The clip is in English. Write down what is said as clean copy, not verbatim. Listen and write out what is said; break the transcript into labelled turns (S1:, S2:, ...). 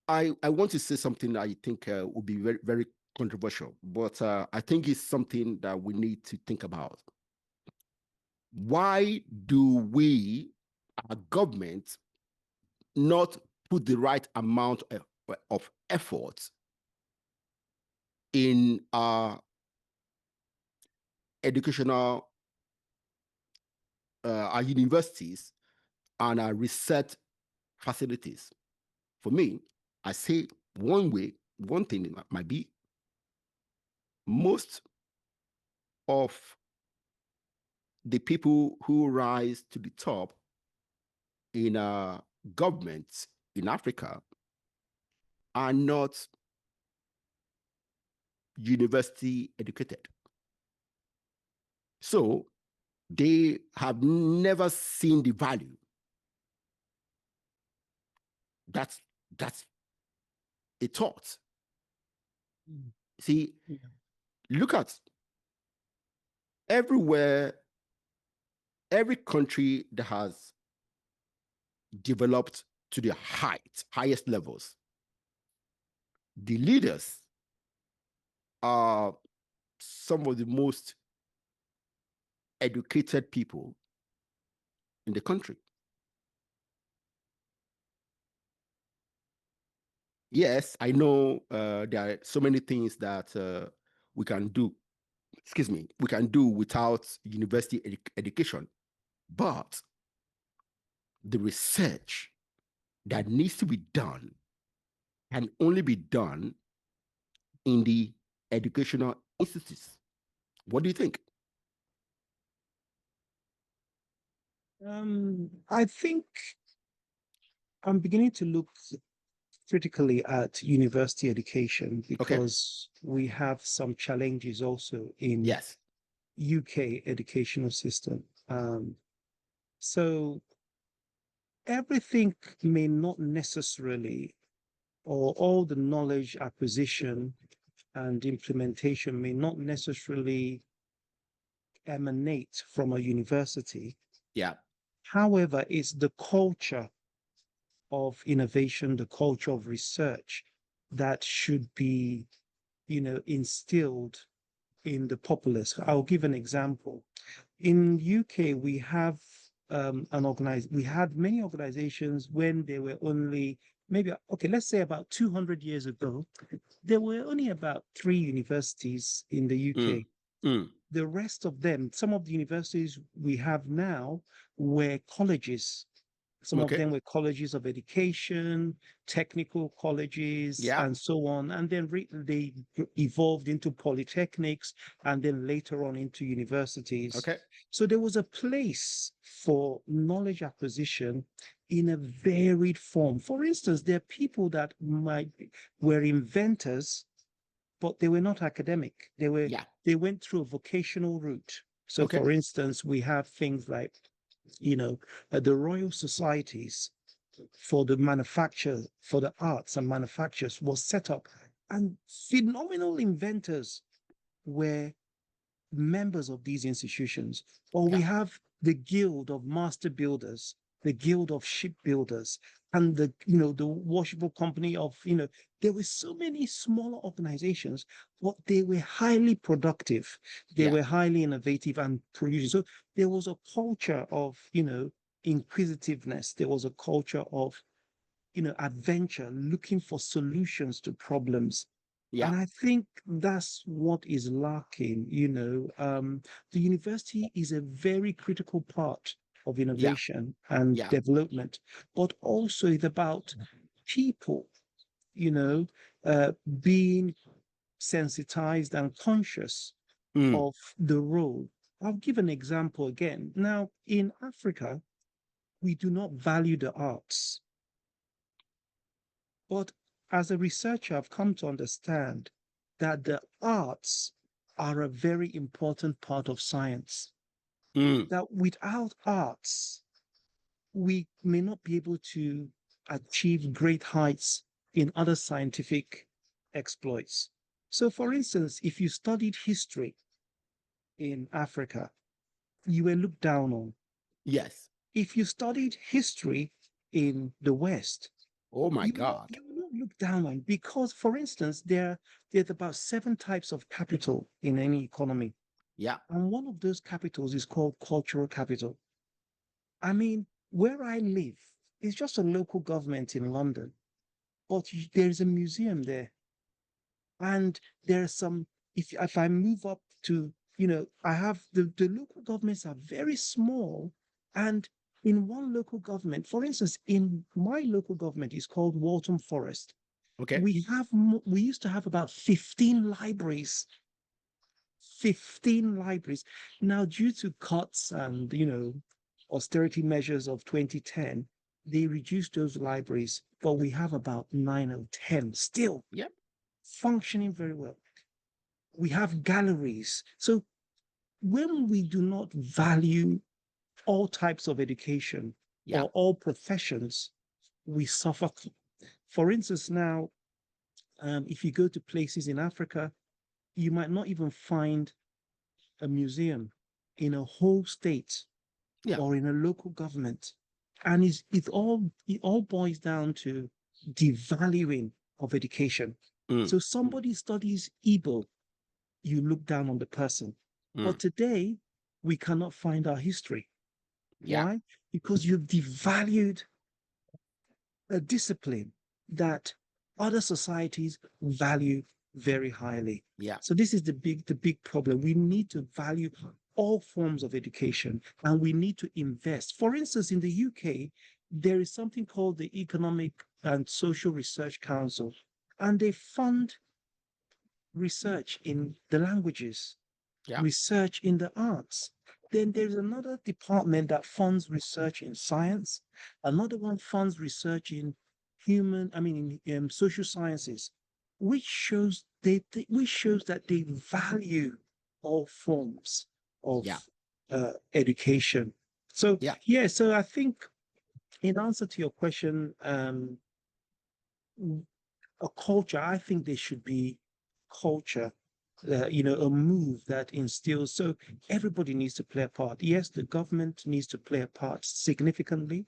S1: I want to say something that I think would be very, very controversial, but I think it's something that we need to think about. Why do we, our government, not put the right amount of effort in our educational, our universities and our research facilities? For me, I say one thing might be most of the people who rise to the top in governments in Africa are not university educated. So they have never seen the value. That's a thought. See, look at everywhere, every country that has developed to the highest levels, the leaders are some of the most educated people in the country. Yes, I know there are so many things that we can do. Excuse me, we can do without university education, but the research that needs to be done can only be done in the educational institutes. What do you think?
S2: I think I'm beginning to look critically at university education
S1: Okay.
S2: because we have some challenges also in
S1: Yes.
S2: UK educational system. So everything may not necessarily, or all the knowledge acquisition and implementation may not necessarily emanate from a university.
S1: Yeah.
S2: However, it's the culture of innovation, the culture of research that should be, instilled in the populace. I'll give an example. In UK, we have we had many organizations when they were only maybe, okay, let's say about 200 years ago, there were only about 3 universities in the UK.
S1: Mm. Mm.
S2: The rest of them, some of the universities we have now were colleges. Some of
S1: Okay.
S2: them were colleges of education, technical colleges,
S1: Yeah.
S2: and so on. And then they evolved into polytechnics and then later on into universities.
S1: Okay.
S2: So there was a place for knowledge acquisition in a varied form. For instance, there are people that were inventors, but they were not academic.
S1: Yeah.
S2: They went through a vocational route. So,
S1: Okay.
S2: for instance, we have things like, the Royal Societies for the manufacture, for the arts and manufactures was set up, and phenomenal inventors were members of these institutions. Or we
S1: Yeah.
S2: have the Guild of Master Builders, the Guild of Shipbuilders, and the washable company of, there were so many smaller organizations, but they were highly productive. They
S1: Yeah.
S2: were highly innovative and producing. So there was a culture of, inquisitiveness. There was a culture of, adventure, looking for solutions to problems.
S1: Yeah.
S2: And I think that's what is lacking. The university is a very critical part of
S1: Yeah.
S2: innovation and
S1: Yeah.
S2: development, but also it's about people, you know, being sensitized and conscious
S1: Mm.
S2: of the role. I'll give an example again. Now, in Africa, we do not value the arts. But as a researcher, I've come to understand that the arts are a very important part of science.
S1: Mm.
S2: That without arts, we may not be able to achieve great heights in other scientific exploits. So, for instance, if you studied history in Africa, you were looked down on.
S1: Yes.
S2: If you studied history in the West,
S1: Oh my
S2: you will not,
S1: God.
S2: look down on, because, for instance, there's about 7 types of capital in any economy.
S1: Yeah.
S2: And one of those capitals is called cultural capital. I mean, where I live is just a local government in London, but there is a museum there. And there are some, if I move up to, I have the local governments are very small. And in one local government, for instance, in my local government is called Waltham Forest.
S1: Okay.
S2: We used to have about 15 libraries. 15 libraries. Now, due to cuts and austerity measures of 2010, they reduced those libraries, but we have about 9 or 10 still.
S1: Yep.
S2: Functioning very well. We have galleries. So when we do not value all types of education or all professions, we suffer. For instance, now, if you go to places in Africa, you might not even find a museum in a whole state or in a local government. And it all boils down to devaluing of education. So somebody studies Igbo, you look down on the person. But today, we cannot find our history. Why? Because you've devalued a discipline that other societies value very highly. So this is the big problem. We need to value all forms of education, and we need to invest. For instance, in the UK, there is something called the Economic and Social Research Council, and they fund research in the languages, research in the arts. Then there's another department that funds research in science. Another one funds research in social sciences, which shows that they value all forms of education. So so I think, in answer to your question, a culture, I think there should be culture, a move that instills. So everybody needs to play a part. Yes, the government needs to play a part significantly,